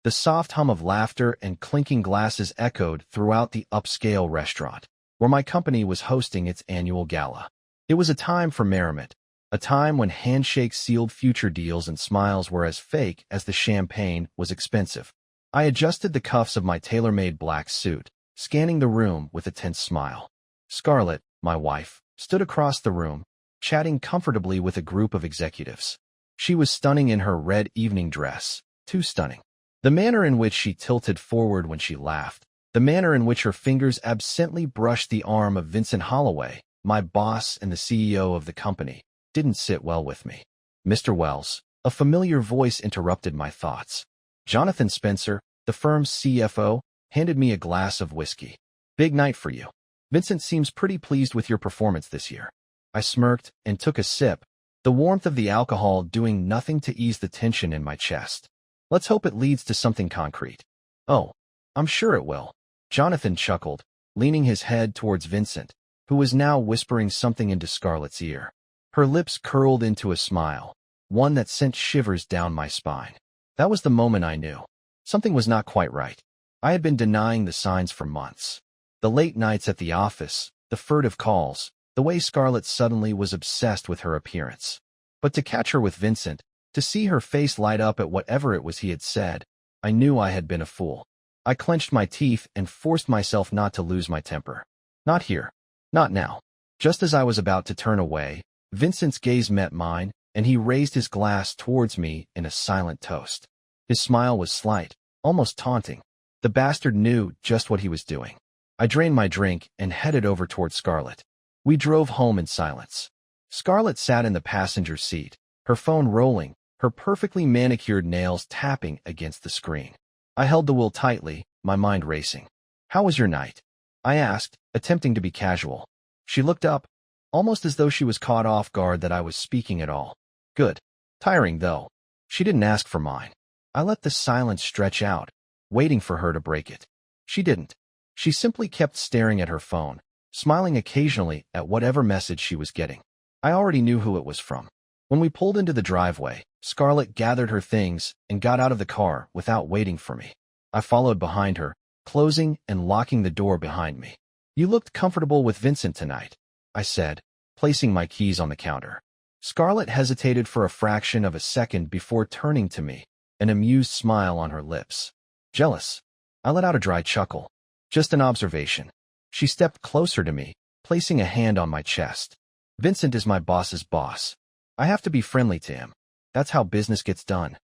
The soft hum of laughter and clinking glasses echoed throughout the upscale restaurant, where my company was hosting its annual gala. It was a time for merriment, a time when handshakes sealed future deals and smiles were as fake as the champagne was expensive. I adjusted the cuffs of my tailor-made black suit, scanning the room with a tense smile. Scarlett, my wife, stood across the room, chatting comfortably with a group of executives. She was stunning in her red evening dress, too stunning. The manner in which she tilted forward when she laughed, the manner in which her fingers absently brushed the arm of Vincent Holloway, my boss and the CEO of the company, didn't sit well with me. Mr. Wells, a familiar voice interrupted my thoughts. Jonathan Spencer, the firm's CFO, handed me a glass of whiskey. Big night for you. Vincent seems pretty pleased with your performance this year. I smirked and took a sip, the warmth of the alcohol doing nothing to ease the tension in my chest. Let's hope it leads to something concrete. Oh, I'm sure it will. Jonathan chuckled, leaning his head towards Vincent, who was now whispering something into Scarlett's ear. Her lips curled into a smile, one that sent shivers down my spine. That was the moment I knew. Something was not quite right. I had been denying the signs for months. The late nights at the office, the furtive calls, the way Scarlett suddenly was obsessed with her appearance. But to catch her with Vincent, to see her face light up at whatever it was he had said, I knew I had been a fool. I clenched my teeth and forced myself not to lose my temper. Not here. Not now. Just as I was about to turn away, Vincent's gaze met mine, and he raised his glass towards me in a silent toast. His smile was slight, almost taunting. The bastard knew just what he was doing. I drained my drink and headed over toward Scarlett. We drove home in silence. Scarlett sat in the passenger seat, her phone rolling, her perfectly manicured nails tapping against the screen. I held the wheel tightly, my mind racing. "How was your night?" I asked, attempting to be casual. She looked up, almost as though she was caught off guard that I was speaking at all. "Good. Tiring, though." She didn't ask for mine. I let the silence stretch out, waiting for her to break it. She didn't. She simply kept staring at her phone, smiling occasionally at whatever message she was getting. I already knew who it was from. When we pulled into the driveway, Scarlett gathered her things and got out of the car without waiting for me. I followed behind her, closing and locking the door behind me. "You looked comfortable with Vincent tonight," I said, placing my keys on the counter. Scarlett hesitated for a fraction of a second before turning to me, an amused smile on her lips. "Jealous?" I let out a dry chuckle. "Just an observation." She stepped closer to me, placing a hand on my chest. "Vincent is my boss's boss. I have to be friendly to him. That's how business gets done."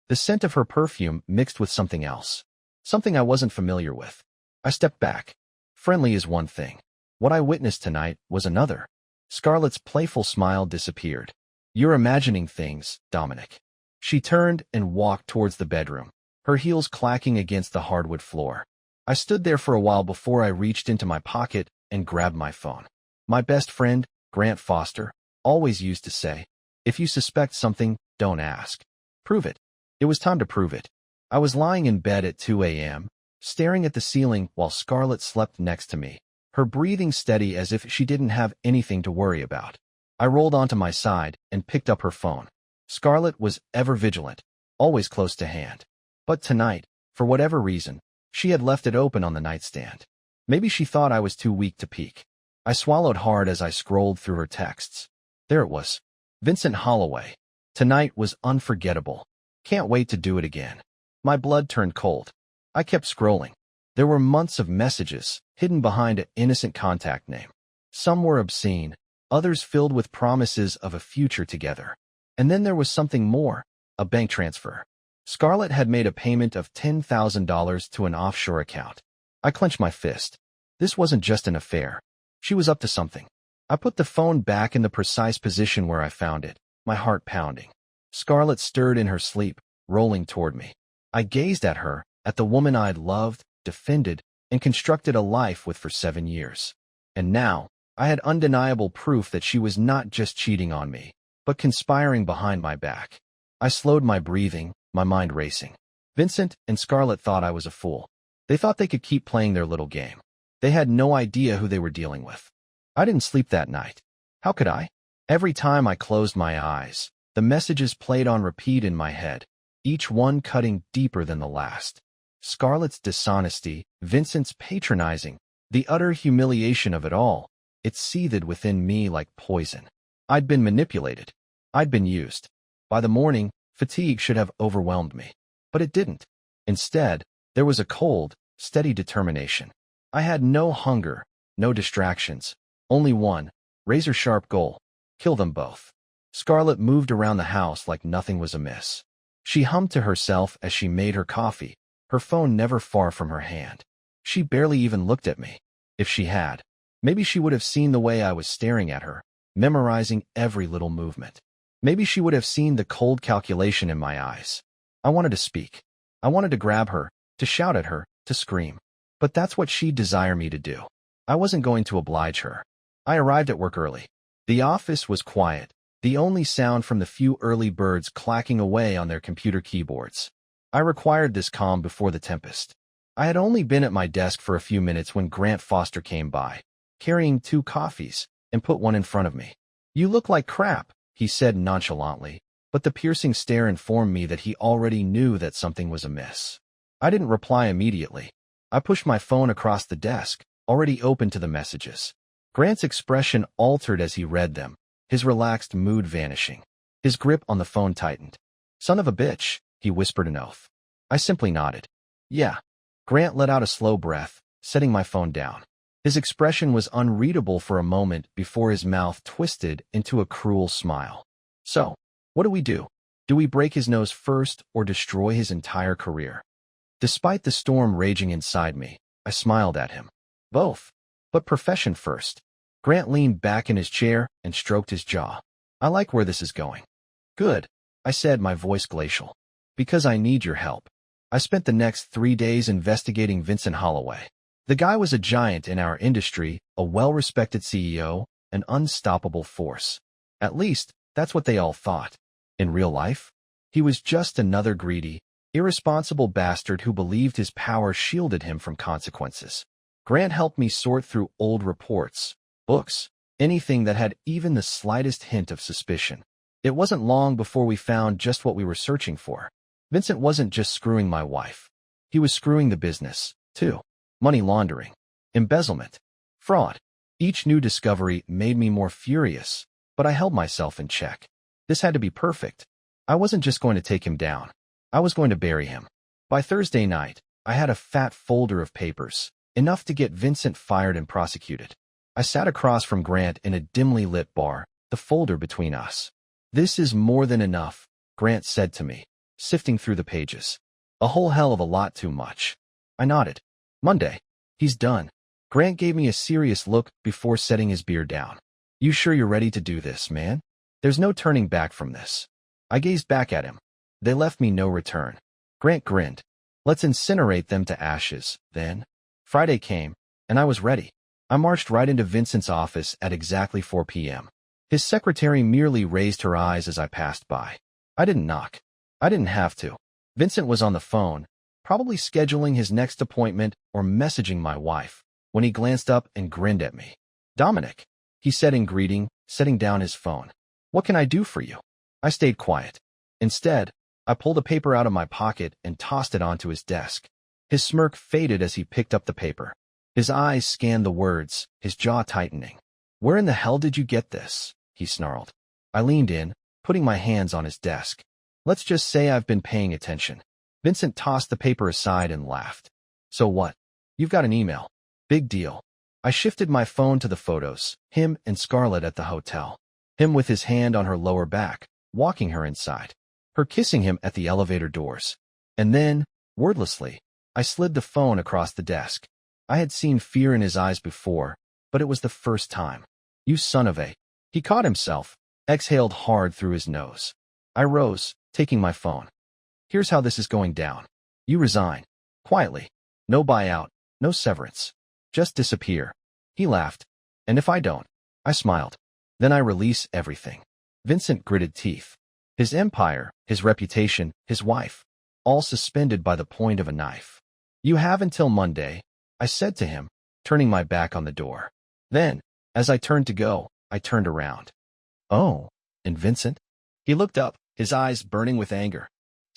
The scent of her perfume mixed with something else, something I wasn't familiar with. I stepped back. Friendly is one thing. What I witnessed tonight was another. Scarlett's playful smile disappeared. "You're imagining things, Dominic." She turned and walked towards the bedroom, her heels clacking against the hardwood floor. I stood there for a while before I reached into my pocket and grabbed my phone. My best friend, Grant Foster, always used to say, "If you suspect something, don't ask. Prove it." It was time to prove it. I was lying in bed at 2 a.m., staring at the ceiling while Scarlett slept next to me, her breathing steady as if she didn't have anything to worry about. I rolled onto my side and picked up her phone. Scarlett was ever vigilant, always close to hand. But tonight, for whatever reason, she had left it open on the nightstand. Maybe she thought I was too weak to peek. I swallowed hard as I scrolled through her texts. There it was. Vincent Holloway. Tonight was unforgettable. Can't wait to do it again. My blood turned cold. I kept scrolling. There were months of messages, hidden behind an innocent contact name. Some were obscene, others filled with promises of a future together. And then there was something more, a bank transfer. Scarlett had made a payment of $10,000 to an offshore account. I clenched my fist. This wasn't just an affair. She was up to something. I put the phone back in the precise position where I found it, my heart pounding. Scarlett stirred in her sleep, rolling toward me. I gazed at her, at the woman I'd loved, defended, and constructed a life with for 7 years. And now, I had undeniable proof that she was not just cheating on me, but conspiring behind my back. I slowed my breathing, my mind racing. Vincent and Scarlett thought I was a fool. They thought they could keep playing their little game. They had no idea who they were dealing with. I didn't sleep that night. How could I? Every time I closed my eyes, the messages played on repeat in my head. each one cutting deeper than the last. Scarlett's dishonesty, Vincent's patronizing, the utter humiliation of it all, it seethed within me like poison. I'd been manipulated. I'd been used. By the morning, fatigue should have overwhelmed me. But it didn't. Instead, there was a cold, steady determination. I had no hunger, no distractions, only one, razor-sharp goal: kill them both. Scarlett moved around the house like nothing was amiss. She hummed to herself as she made her coffee, her phone never far from her hand. She barely even looked at me. If she had, maybe she would have seen the way I was staring at her, memorizing every little movement. Maybe she would have seen the cold calculation in my eyes. I wanted to speak. I wanted to grab her, to shout at her, to scream. But that's what she'd desire me to do. I wasn't going to oblige her. I arrived at work early. The office was quiet, the only sound from the few early birds clacking away on their computer keyboards. I required this calm before the tempest. I had only been at my desk for a few minutes when Grant Foster came by, carrying 2 coffees, and put one in front of me. "You look like crap," he said nonchalantly, but the piercing stare informed me that he already knew that something was amiss. I didn't reply immediately. I pushed my phone across the desk, already open to the messages. Grant's expression altered as he read them, his relaxed mood vanishing. His grip on the phone tightened. "Son of a bitch," he whispered an oath. I simply nodded. "Yeah." Grant let out a slow breath, setting my phone down. His expression was unreadable for a moment before his mouth twisted into a cruel smile. "So, what do we do? Do we break his nose first or destroy his entire career?" Despite the storm raging inside me, I smiled at him. "Both. But profession first." Grant leaned back in his chair and stroked his jaw. "I like where this is going." "Good," I said, my voice glacial. "Because I need your help." I spent the next 3 days investigating Vincent Holloway. The guy was a giant in our industry, a well-respected CEO, an unstoppable force. At least, that's what they all thought. In real life, he was just another greedy, irresponsible bastard who believed his power shielded him from consequences. Grant helped me sort through old reports, books, anything that had even the slightest hint of suspicion. It wasn't long before we found just what we were searching for. Vincent wasn't just screwing my wife. He was screwing the business, too. Money laundering, embezzlement, fraud. Each new discovery made me more furious, but I held myself in check. This had to be perfect. I wasn't just going to take him down. I was going to bury him. By Thursday night, I had a fat folder of papers, enough to get Vincent fired and prosecuted. I sat across from Grant in a dimly lit bar, the folder between us. "This is more than enough," Grant said to me, sifting through the pages. "A whole hell of a lot too much." I nodded. "Monday. He's done." Grant gave me a serious look before setting his beer down. "You sure you're ready to do this, man? There's no turning back from this." I gazed back at him. They left me no return. Grant grinned. "Let's incinerate them to ashes, then." Friday came, and I was ready. I marched right into Vincent's office at exactly 4 p.m. His secretary merely raised her eyes as I passed by. I didn't knock. I didn't have to. Vincent was on the phone, probably scheduling his next appointment or messaging my wife, when he glanced up and grinned at me. "Dominic," he said in greeting, setting down his phone. "What can I do for you?" I stayed quiet. Instead, I pulled a paper out of my pocket and tossed it onto his desk. His smirk faded as he picked up the paper. His eyes scanned the words, his jaw tightening. "Where in the hell did you get this?" he snarled. I leaned in, putting my hands on his desk. "Let's just say I've been paying attention." Vincent tossed the paper aside and laughed. "So what? You've got an email. Big deal." I shifted my phone to the photos, him and Scarlett at the hotel. Him with his hand on her lower back, walking her inside. Her kissing him at the elevator doors. And then, wordlessly, I slid the phone across the desk. I had seen fear in his eyes before, but it was the first time. "You son of a..." He caught himself, exhaled hard through his nose. I rose, taking my phone. "Here's how this is going down. You resign. Quietly. No buyout, no severance. Just disappear." He laughed. "And if I don't?" I smiled. "Then I release everything." Vincent gritted teeth. His empire, his reputation, his wife, all suspended by the point of a knife. "You have until Monday," I said to him, turning my back on the door. Then, as I turned to go, I turned around. "Oh, and Vincent?" He looked up, his eyes burning with anger.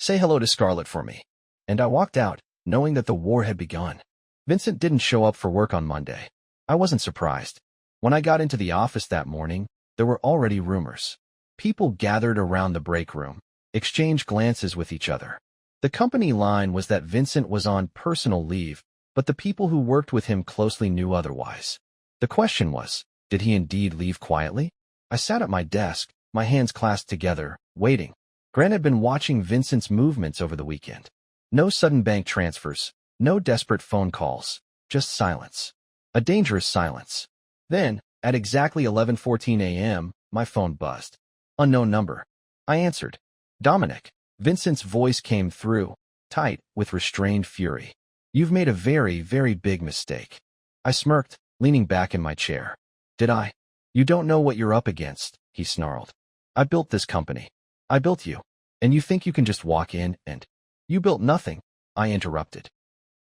Say hello to Scarlett for me. And I walked out, knowing that the war had begun. Vincent didn't show up for work on Monday. I wasn't surprised. When I got into the office that morning, there were already rumors. People gathered around the break room, exchanged glances with each other. The company line was that Vincent was on personal leave, but the people who worked with him closely knew otherwise. The question was, did he indeed leave quietly? I sat at my desk, my hands clasped together, waiting. Grant had been watching Vincent's movements over the weekend. No sudden bank transfers, no desperate phone calls, just silence. A dangerous silence. Then, at exactly 11:14 a.m., my phone buzzed. Unknown number. I answered. Dominic. Vincent's voice came through, tight, with restrained fury. You've made a very, very big mistake. I smirked, leaning back in my chair. Did I? You don't know what you're up against, he snarled. I built this company. I built you. And you think you can just walk in and... You built nothing, I interrupted.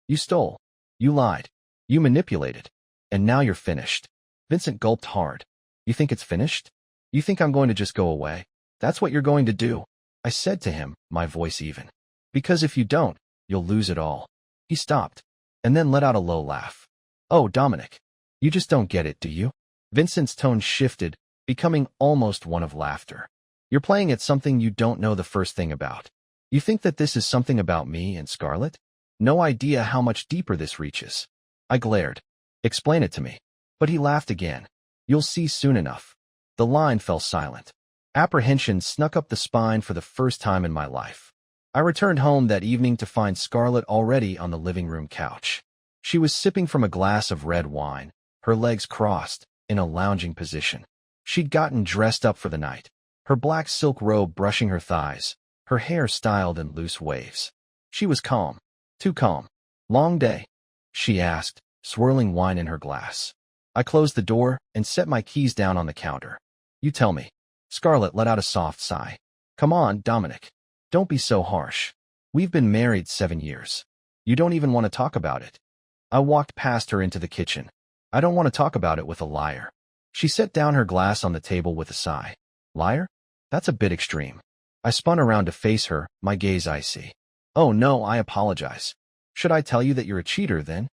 You stole. You lied. You manipulated. And now you're finished. Vincent gulped hard. You think it's finished? You think I'm going to just go away? That's what you're going to do, I said to him, my voice even. Because if you don't, you'll lose it all. He stopped, and then let out a low laugh. Oh, Dominic. You just don't get it, do you? Vincent's tone shifted, becoming almost one of laughter. You're playing at something you don't know the first thing about. You think that this is something about me and Scarlett? No idea how much deeper this reaches. I glared. Explain it to me. But he laughed again. You'll see soon enough. The line fell silent. Apprehension snuck up the spine for the first time in my life. I returned home that evening to find Scarlett already on the living room couch. She was sipping from a glass of red wine, her legs crossed, in a lounging position. She'd gotten dressed up for the night, her black silk robe brushing her thighs, her hair styled in loose waves. She was calm. Too calm. Long day? She asked, swirling wine in her glass. I closed the door and set my keys down on the counter. You tell me. Scarlett let out a soft sigh. Come on, Dominic. Don't be so harsh. We've been married 7 years. You don't even want to talk about it. I walked past her into the kitchen. I don't want to talk about it with a liar. She set down her glass on the table with a sigh. Liar? That's a bit extreme. I spun around to face her, my gaze icy. Oh no, I apologize. Should I tell you that you're a cheater then?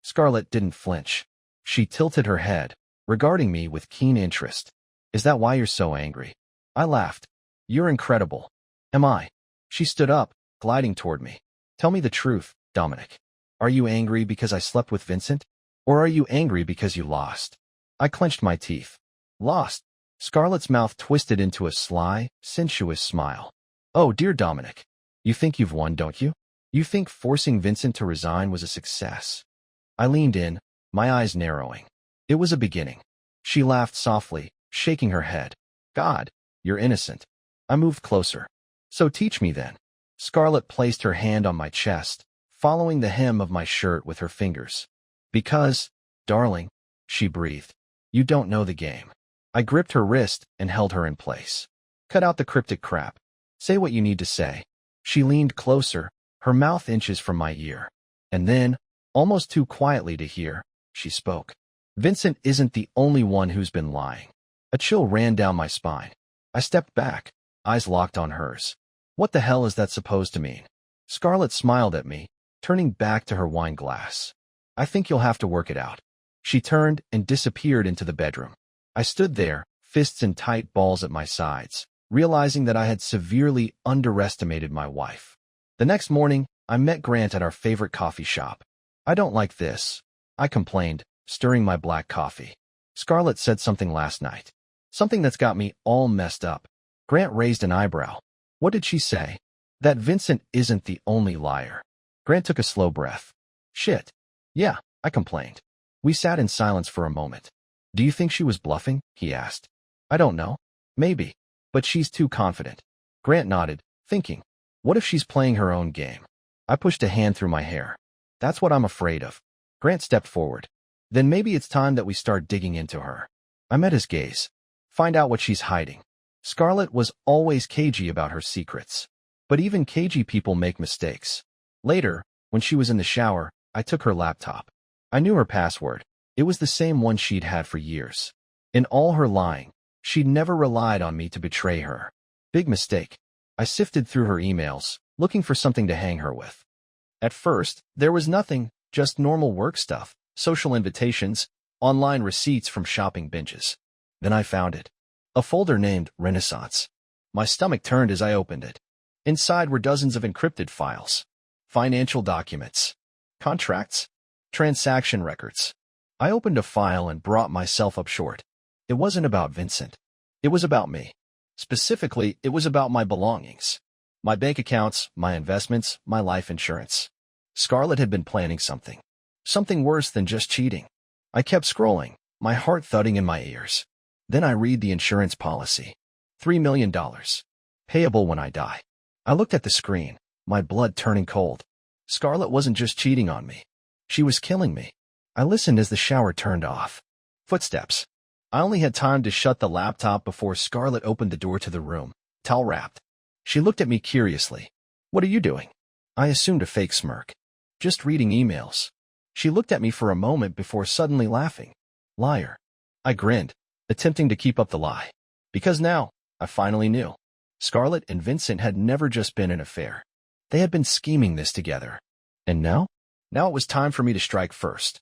Scarlett didn't flinch. She tilted her head, regarding me with keen interest. Is that why you're so angry? I laughed. You're incredible. Am I? She stood up, gliding toward me. Tell me the truth, Dominic. Are you angry because I slept with Vincent? Or are you angry because you lost? I clenched my teeth. Lost? Scarlett's mouth twisted into a sly, sensuous smile. Oh, dear Dominic. You think you've won, don't you? You think forcing Vincent to resign was a success? I leaned in, my eyes narrowing. It was a beginning. She laughed softly, shaking her head. God, you're innocent. I moved closer. So teach me then. Scarlett placed her hand on my chest, following the hem of my shirt with her fingers. Because, darling, she breathed, you don't know the game. I gripped her wrist and held her in place. Cut out the cryptic crap. Say what you need to say. She leaned closer, her mouth inches from my ear. And then, almost too quietly to hear, she spoke. Vincent isn't the only one who's been lying. A chill ran down my spine. I stepped back, eyes locked on hers. What the hell is that supposed to mean? Scarlett smiled at me, turning back to her wine glass. I think you'll have to work it out. She turned and disappeared into the bedroom. I stood there, fists in tight balls at my sides, realizing that I had severely underestimated my wife. The next morning, I met Grant at our favorite coffee shop. I don't like this, I complained, stirring my black coffee. Scarlett said something last night. Something that's got me all messed up. Grant raised an eyebrow. What did she say? That Vincent isn't the only liar. Grant took a slow breath. Shit. Yeah, I complained. We sat in silence for a moment. Do you think she was bluffing? He asked. I don't know. Maybe. But she's too confident. Grant nodded, thinking. What if she's playing her own game? I pushed a hand through my hair. That's what I'm afraid of. Grant stepped forward. Then maybe it's time that we start digging into her. I met his gaze. Find out what she's hiding. Scarlett was always cagey about her secrets. But even cagey people make mistakes. Later, when she was in the shower, I took her laptop. I knew her password. It was the same one she'd had for years. In all her lying, she'd never relied on me to betray her. Big mistake. I sifted through her emails, looking for something to hang her with. At first, there was nothing, just normal work stuff, social invitations, online receipts from shopping binges. Then I found it. A folder named Renaissance. My stomach turned as I opened it. Inside were dozens of encrypted files, financial documents, contracts, transaction records. I opened a file and brought myself up short. It wasn't about Vincent. It was about me. Specifically, it was about my belongings. My bank accounts, my investments, my life insurance. Scarlett had been planning something. Something worse than just cheating. I kept scrolling, my heart thudding in my ears. Then I read the insurance policy. $3 million. Payable when I die. I looked at the screen, my blood turning cold. Scarlett wasn't just cheating on me. She was killing me. I listened as the shower turned off. Footsteps. I only had time to shut the laptop before Scarlett opened the door to the room, towel-wrapped. She looked at me curiously. What are you doing? I assumed a fake smirk. Just reading emails. She looked at me for a moment before suddenly laughing. Liar. I grinned, attempting to keep up the lie. Because now, I finally knew. Scarlett and Vincent had never just been an affair. They had been scheming this together. And now? Now it was time for me to strike first.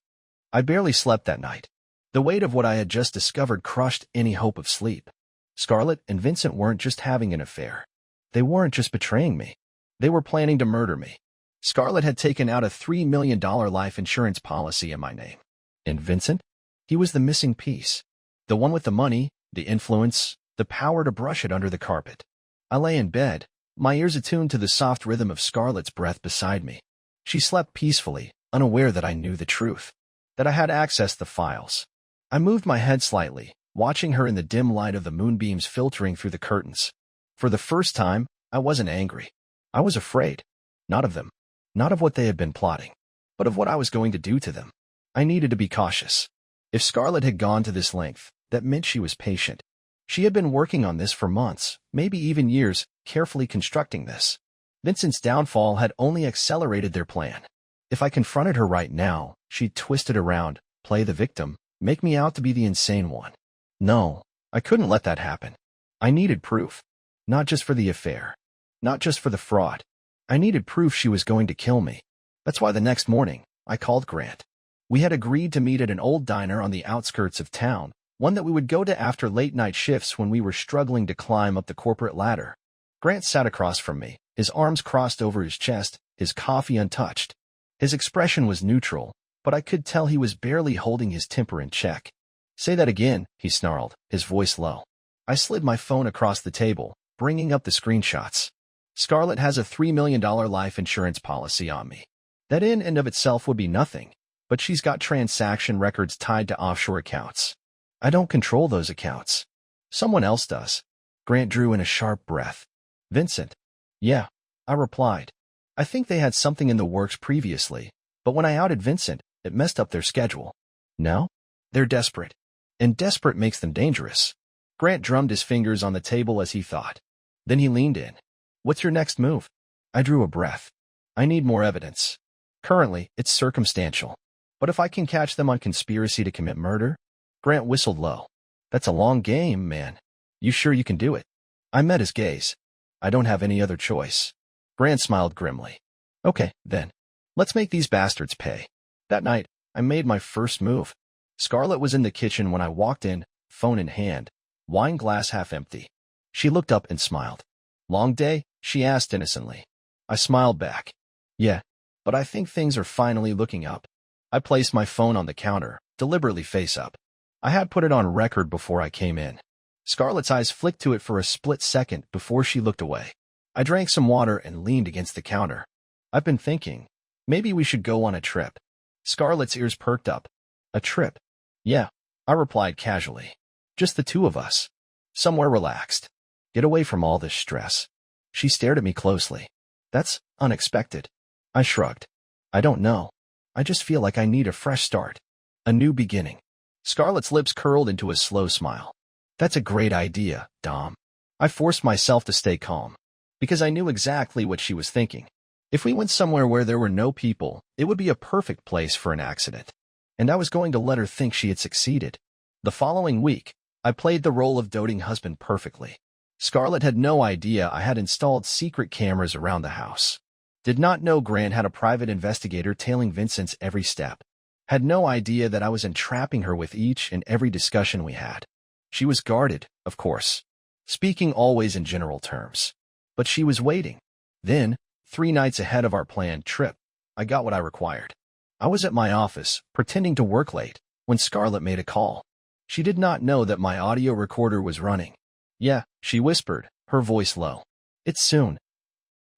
I barely slept that night. The weight of what I had just discovered crushed any hope of sleep. Scarlett and Vincent weren't just having an affair. They weren't just betraying me. They were planning to murder me. Scarlett had taken out a $3 million life insurance policy in my name. And Vincent? He was the missing piece. The one with the money, the influence, the power to brush it under the carpet. I lay in bed, my ears attuned to the soft rhythm of Scarlett's breath beside me. She slept peacefully, unaware that I knew the truth, that I had accessed the files. I moved my head slightly, watching her in the dim light of the moonbeams filtering through the curtains. For the first time, I wasn't angry. I was afraid. Not of them. Not of what they had been plotting, but of what I was going to do to them. I needed to be cautious. If Scarlett had gone to this length, that meant she was patient. She had been working on this for months, maybe even years, carefully constructing this. Vincent's downfall had only accelerated their plan. If I confronted her right now, she'd twist it around, play the victim, make me out to be the insane one. No, I couldn't let that happen. I needed proof. Not just for the affair. Not just for the fraud. I needed proof she was going to kill me. That's why the next morning, I called Grant. We had agreed to meet at an old diner on the outskirts of town, one that we would go to after late-night shifts when we were struggling to climb up the corporate ladder. Grant sat across from me, his arms crossed over his chest, his coffee untouched. His expression was neutral, but I could tell he was barely holding his temper in check. Say that again, he snarled, his voice low. I slid my phone across the table, bringing up the screenshots. Scarlett has a $3 million life insurance policy on me. That in and of itself would be nothing, but she's got transaction records tied to offshore accounts. I don't control those accounts. Someone else does. Grant drew in a sharp breath. Vincent. Yeah, I replied. I think they had something in the works previously, but when I outed Vincent, it messed up their schedule. Now? They're desperate. And desperate makes them dangerous. Grant drummed his fingers on the table as he thought. Then he leaned in. What's your next move? I drew a breath. I need more evidence. Currently, it's circumstantial. But if I can catch them on conspiracy to commit murder? Grant whistled low. That's a long game, man. You sure you can do it? I met his gaze. I don't have any other choice. Grant smiled grimly. Okay, then. Let's make these bastards pay. That night, I made my first move. Scarlett was in the kitchen when I walked in, phone in hand, wine glass half empty. She looked up and smiled. Long day? She asked innocently. I smiled back. Yeah, but I think things are finally looking up. I placed my phone on the counter, deliberately face up. I had put it on record before I came in. Scarlett's eyes flicked to it for a split second before she looked away. I drank some water and leaned against the counter. I've been thinking, maybe we should go on a trip. Scarlett's ears perked up. A trip? Yeah, I replied casually. Just the two of us. Somewhere relaxed. Get away from all this stress. She stared at me closely. That's unexpected. I shrugged. I don't know. I just feel like I need a fresh start. A new beginning. Scarlett's lips curled into a slow smile. That's a great idea, Dom. I forced myself to stay calm, because I knew exactly what she was thinking. If we went somewhere where there were no people, it would be a perfect place for an accident. And I was going to let her think she had succeeded. The following week, I played the role of doting husband perfectly. Scarlett had no idea I had installed secret cameras around the house. Did not know Grant had a private investigator tailing Vincent's every step. Had no idea that I was entrapping her with each and every discussion we had. She was guarded, of course, speaking always in general terms. But she was waiting. Then, 3 nights ahead of our planned trip, I got what I required. I was at my office, pretending to work late, when Scarlett made a call. She did not know that my audio recorder was running. Yeah, she whispered, her voice low. It's soon.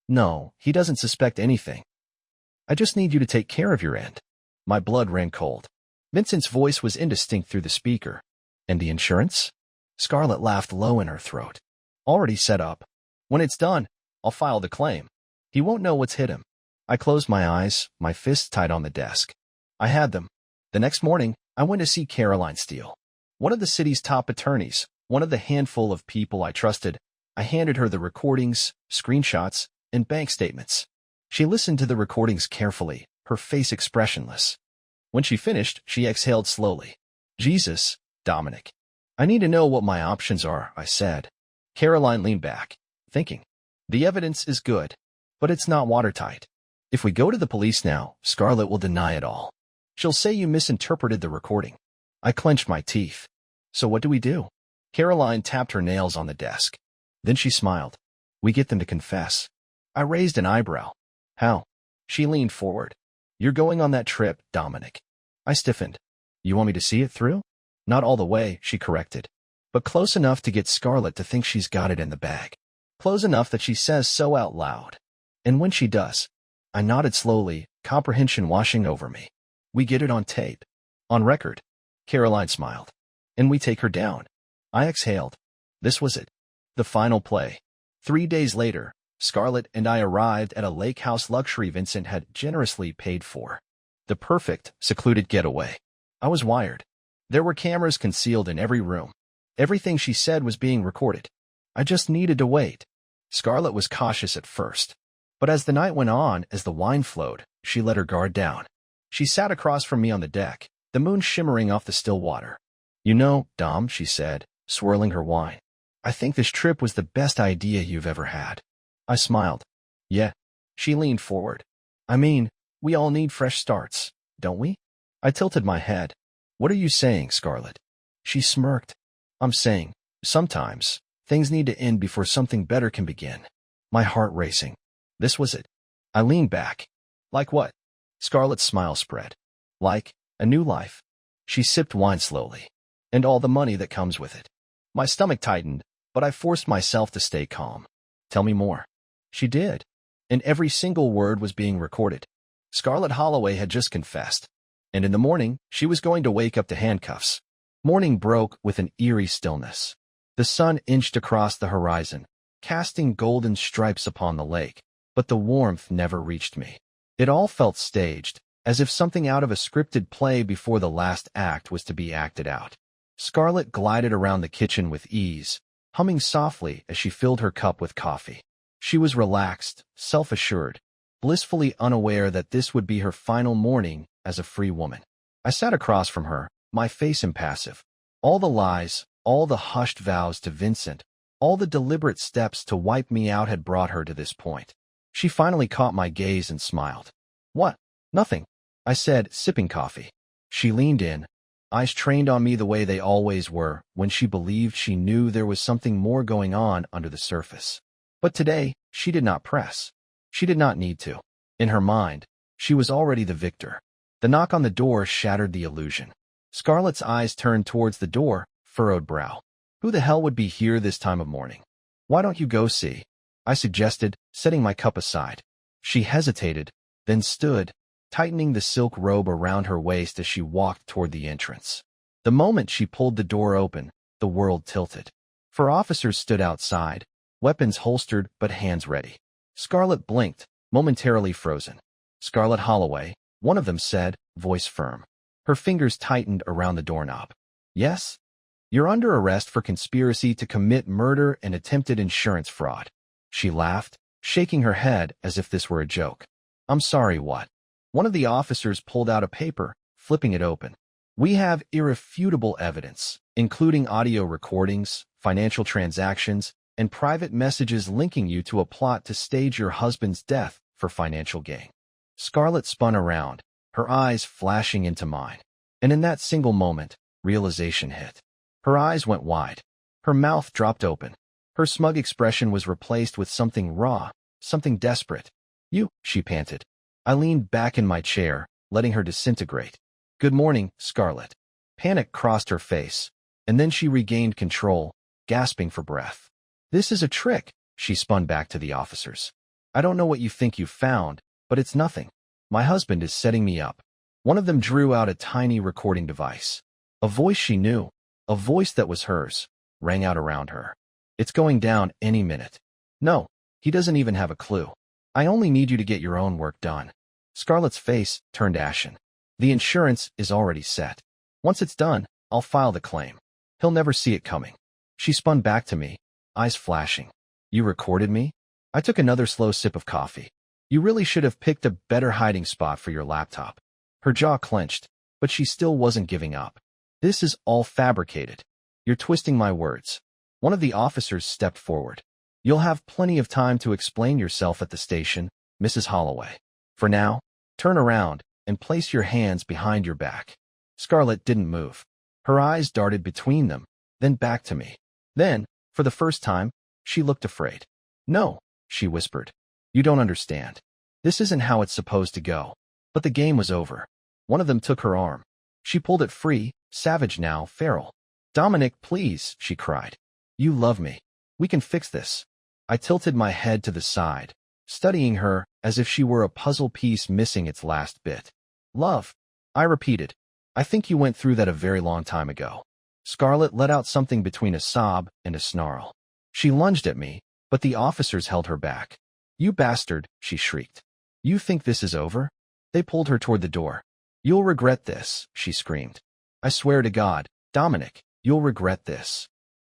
No, he doesn't suspect anything. I just need you to take care of your end. My blood ran cold. Vincent's voice was indistinct through the speaker. And the insurance? Scarlett laughed low in her throat. Already set up. When it's done, I'll file the claim. He won't know what's hit him. I closed my eyes, my fists tight on the desk. I had them. The next morning, I went to see Caroline Steele, one of the city's top attorneys, one of the handful of people I trusted. I handed her the recordings, screenshots, and bank statements. She listened to the recordings carefully, her face expressionless. When she finished, she exhaled slowly. Jesus, Dominic. I need to know what my options are, I said. Caroline leaned back, thinking. The evidence is good, but it's not watertight. If we go to the police now, Scarlett will deny it all. She'll say you misinterpreted the recording. I clenched my teeth. So what do we do? Caroline tapped her nails on the desk. Then she smiled. We get them to confess. I raised an eyebrow. How? She leaned forward. You're going on that trip, Dominic. I stiffened. You want me to see it through? Not all the way, she corrected. But close enough to get Scarlett to think she's got it in the bag. Close enough that she says so out loud. And when she does, I nodded slowly, comprehension washing over me. We get it on tape. On record. Caroline smiled. And we take her down. I exhaled. This was it. The final play. 3 days later, Scarlett and I arrived at a lake house luxury Vincent had generously paid for. The perfect, secluded getaway. I was wired. There were cameras concealed in every room. Everything she said was being recorded. I just needed to wait. Scarlett was cautious at first. But as the night went on, as the wine flowed, she let her guard down. She sat across from me on the deck, the moon shimmering off the still water. You know, Dom, she said, swirling her wine. I think this trip was the best idea you've ever had. I smiled. Yeah. She leaned forward. I mean, we all need fresh starts, don't we? I tilted my head. What are you saying, Scarlett? She smirked. I'm saying, sometimes, things need to end before something better can begin. My heart racing. This was it. I leaned back. Like what? Scarlett's smile spread. Like a new life. She sipped wine slowly. And all the money that comes with it. My stomach tightened, but I forced myself to stay calm. Tell me more. She did. And every single word was being recorded. Scarlett Holloway had just confessed. And in the morning, she was going to wake up to handcuffs. Morning broke with an eerie stillness. The sun inched across the horizon, casting golden stripes upon the lake, but the warmth never reached me. It all felt staged, as if something out of a scripted play before the last act was to be acted out. Scarlett glided around the kitchen with ease, humming softly as she filled her cup with coffee. She was relaxed, self-assured, blissfully unaware that this would be her final morning as a free woman. I sat across from her, my face impassive. All the lies, all the hushed vows to Vincent, all the deliberate steps to wipe me out had brought her to this point. She finally caught my gaze and smiled. What? Nothing, I said, sipping coffee. She leaned in, eyes trained on me the way they always were when she believed she knew there was something more going on under the surface. But today, she did not press. She did not need to. In her mind, she was already the victor. The knock on the door shattered the illusion. Scarlett's eyes turned towards the door, furrowed brow. Who the hell would be here this time of morning? Why don't you go see? I suggested, setting my cup aside. She hesitated, then stood, tightening the silk robe around her waist as she walked toward the entrance. The moment she pulled the door open, the world tilted. 4 officers stood outside, weapons holstered but hands ready. Scarlett blinked, momentarily frozen. Scarlett Holloway, one of them said, voice firm. Her fingers tightened around the doorknob. Yes? You're under arrest for conspiracy to commit murder and attempted insurance fraud. She laughed, shaking her head as if this were a joke. I'm sorry, what? One of the officers pulled out a paper, flipping it open. We have irrefutable evidence, including audio recordings, financial transactions, and private messages linking you to a plot to stage your husband's death for financial gain. Scarlett spun around, her eyes flashing into mine. And in that single moment, realization hit. Her eyes went wide. Her mouth dropped open. Her smug expression was replaced with something raw, something desperate. "You," she panted. I leaned back in my chair, letting her disintegrate. "Good morning, Scarlett." Panic crossed her face, and then she regained control, gasping for breath. "This is a trick," she spun back to the officers. "I don't know what you think you've found, but it's nothing. My husband is setting me up." One of them drew out a tiny recording device. A voice she knew, a voice that was hers, rang out around her. "It's going down any minute." "No, he doesn't even have a clue. I only need you to get your own work done." Scarlett's face turned ashen. "The insurance is already set. Once it's done, I'll file the claim. He'll never see it coming." She spun back to me, eyes flashing. "You recorded me?" I took another slow sip of coffee. "You really should have picked a better hiding spot for your laptop." Her jaw clenched, but she still wasn't giving up. "This is all fabricated. You're twisting my words." One of the officers stepped forward. "You'll have plenty of time to explain yourself at the station, Mrs. Holloway. For now, turn around and place your hands behind your back." Scarlett didn't move. Her eyes darted between them, then back to me. Then, for the first time, she looked afraid. "No," she whispered. "You don't understand. This isn't how it's supposed to go." But the game was over. One of them took her arm. She pulled it free, savage now, feral. "Dominic, please," she cried. "You love me. We can fix this." I tilted my head to the side, studying her as if she were a puzzle piece missing its last bit. "Love," I repeated. "I think you went through that a very long time ago." Scarlett let out something between a sob and a snarl. She lunged at me, but the officers held her back. "You bastard," she shrieked. "You think this is over?" They pulled her toward the door. "You'll regret this," she screamed. "I swear to God, Dominic, you'll regret this."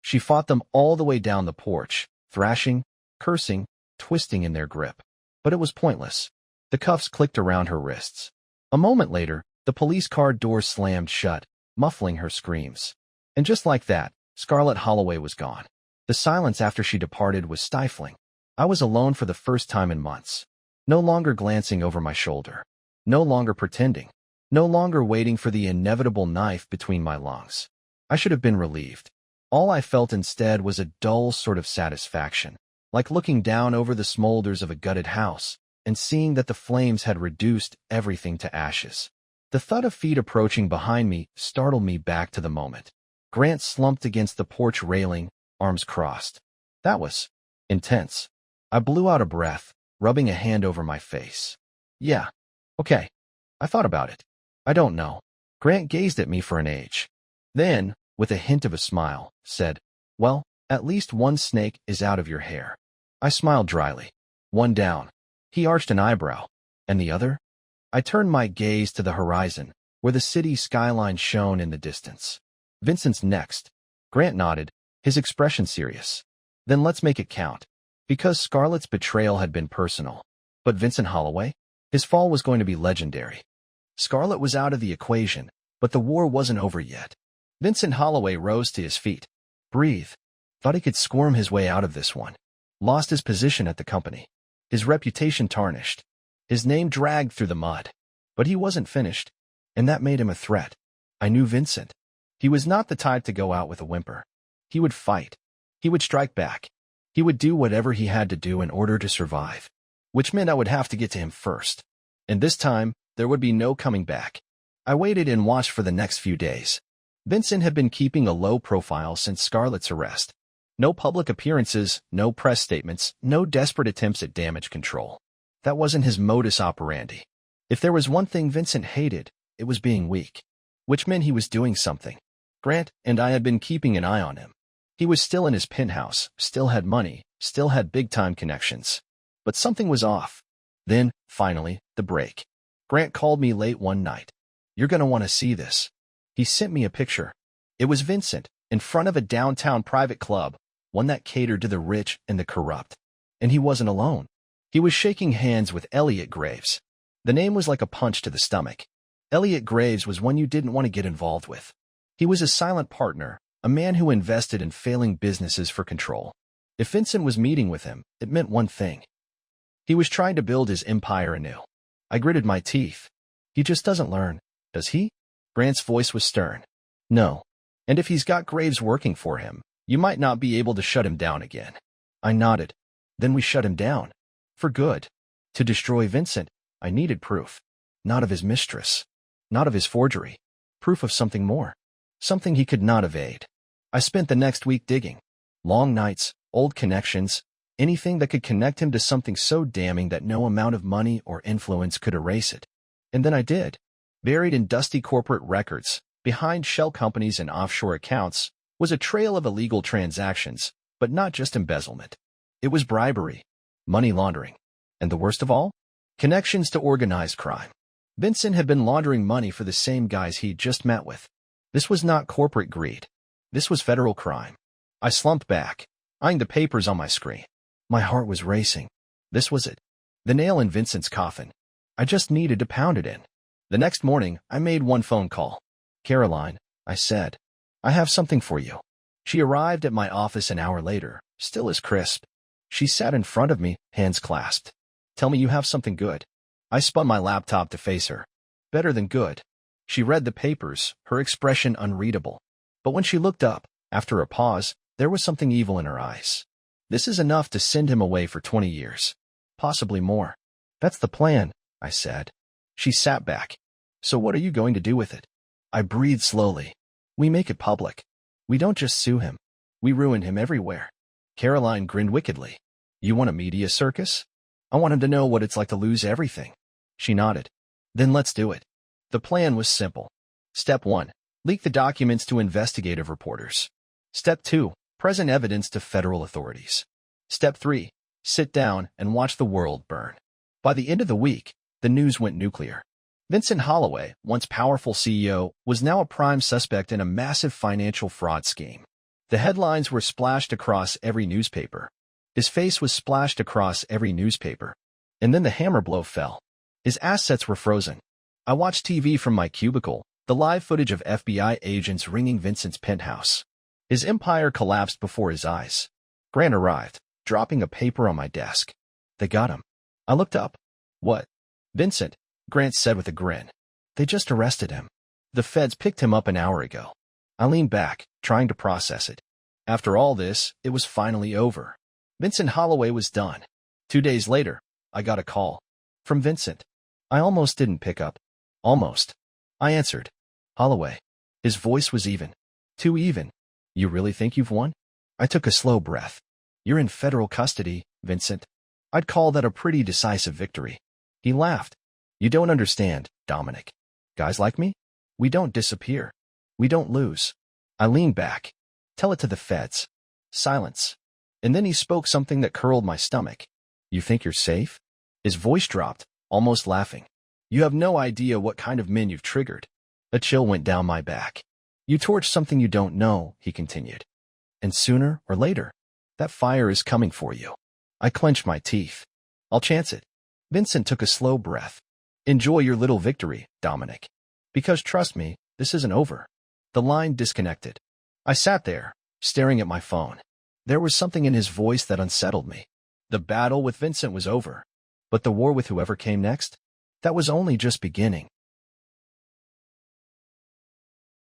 She fought them all the way down the porch, thrashing, cursing, twisting in their grip. But it was pointless. The cuffs clicked around her wrists. A moment later, the police car door slammed shut, muffling her screams. And just like that, Scarlett Holloway was gone. The silence after she departed was stifling. I was alone for the first time in months. No longer glancing over my shoulder. No longer pretending. No longer waiting for the inevitable knife between my lungs. I should have been relieved. All I felt instead was a dull sort of satisfaction, like looking down over the smolders of a gutted house and seeing that the flames had reduced everything to ashes. The thud of feet approaching behind me startled me back to the moment. Grant slumped against the porch railing, arms crossed. That was intense. I blew out a breath, rubbing a hand over my face. "Yeah. Okay. I thought about it. I don't know." Grant gazed at me for an age. Then, with a hint of a smile, said, "Well, at least one snake is out of your hair." I smiled dryly. "One down." He arched an eyebrow. "And the other?" I turned my gaze to the horizon, where the city skyline shone in the distance. "Vincent's next." Grant nodded, his expression serious. "Then let's make it count." Because Scarlett's betrayal had been personal. But Vincent Holloway? His fall was going to be legendary. Scarlett was out of the equation, but the war wasn't over yet. Vincent Holloway rose to his feet. Breathe. Thought he could squirm his way out of this one. Lost his position at the company. His reputation tarnished. His name dragged through the mud. But he wasn't finished, and that made him a threat. I knew Vincent. He was not the type to go out with a whimper. He would fight. He would strike back. He would do whatever he had to do in order to survive, which meant I would have to get to him first. And this time, there would be no coming back. I waited and watched for the next few days. Vincent had been keeping a low profile since Scarlett's arrest. No public appearances, no press statements, no desperate attempts at damage control. That wasn't his modus operandi. If there was one thing Vincent hated, it was being weak, which meant he was doing something. Grant and I had been keeping an eye on him. He was still in his penthouse, still had money, still had big-time connections. But something was off. Then, finally, the break. Grant called me late one night. "You're going to want to see this." He sent me a picture. It was Vincent, in front of a downtown private club, one that catered to the rich and the corrupt. And he wasn't alone. He was shaking hands with Elliot Graves. The name was like a punch to the stomach. Elliot Graves was one you didn't want to get involved with. He was a silent partner, a man who invested in failing businesses for control. If Vincent was meeting with him, it meant one thing. He was trying to build his empire anew. I gritted my teeth. He just doesn't learn, does he? Grant's voice was stern. No. And if he's got Graves working for him, you might not be able to shut him down again. I nodded. Then we shut him down. For good. To destroy Vincent, I needed proof. Not of his mistress. Not of his forgery. Proof of something more. Something he could not evade. I spent the next week digging. Long nights, old connections, anything that could connect him to something so damning that no amount of money or influence could erase it. And then I did. Buried in dusty corporate records, behind shell companies and offshore accounts, was a trail of illegal transactions, but not just embezzlement. It was bribery, money laundering, and the worst of all? Connections to organized crime. Vincent had been laundering money for the same guys he'd just met with. This was not corporate greed. This was federal crime. I slumped back, eyeing the papers on my screen. My heart was racing. This was it. The nail in Vincent's coffin. I just needed to pound it in. The next morning, I made one phone call. Caroline, I said, I have something for you. She arrived at my office an hour later, still as crisp. She sat in front of me, hands clasped. Tell me you have something good. I spun my laptop to face her. Better than good. She read the papers, her expression unreadable. But when she looked up, after a pause, there was something evil in her eyes. This is enough to send him away for 20 years. Possibly more. That's the plan, I said. She sat back. So what are you going to do with it? I breathed slowly. We make it public. We don't just sue him. We ruin him everywhere. Caroline grinned wickedly. You want a media circus? I want him to know what it's like to lose everything. She nodded. Then let's do it. The plan was simple. Step 1. Leak the documents to investigative reporters. Step 2. Present evidence to federal authorities. Step 3. Sit down and watch the world burn. By the end of the week, the news went nuclear. Vincent Holloway, once powerful CEO, was now a prime suspect in a massive financial fraud scheme. The headlines were splashed across every newspaper. His face was splashed across every newspaper. And then the hammer blow fell. His assets were frozen. I watched TV from my cubicle, the live footage of FBI agents ringing Vincent's penthouse. His empire collapsed before his eyes. Grant arrived, dropping a paper on my desk. They got him. I looked up. What? Vincent, Grant said with a grin. They just arrested him. The feds picked him up an hour ago. I leaned back, trying to process it. After all this, it was finally over. Vincent Holloway was done. 2 days later, I got a call. From Vincent. I almost didn't pick up. Almost. I answered. Holloway. His voice was even. Too even. You really think you've won? I took a slow breath. You're in federal custody, Vincent. I'd call that a pretty decisive victory. He laughed. You don't understand, Dominic. Guys like me? We don't disappear. We don't lose. I leaned back. Tell it to the feds. Silence. And then he spoke something that curled my stomach. You think you're safe? His voice dropped, almost laughing. You have no idea what kind of men you've triggered. A chill went down my back. You torched something you don't know, he continued. And sooner or later, that fire is coming for you. I clenched my teeth. I'll chance it. Vincent took a slow breath. Enjoy your little victory, Dominic. Because trust me, this isn't over. The line disconnected. I sat there, staring at my phone. There was something in his voice that unsettled me. The battle with Vincent was over. But the war with whoever came next? That was only just beginning.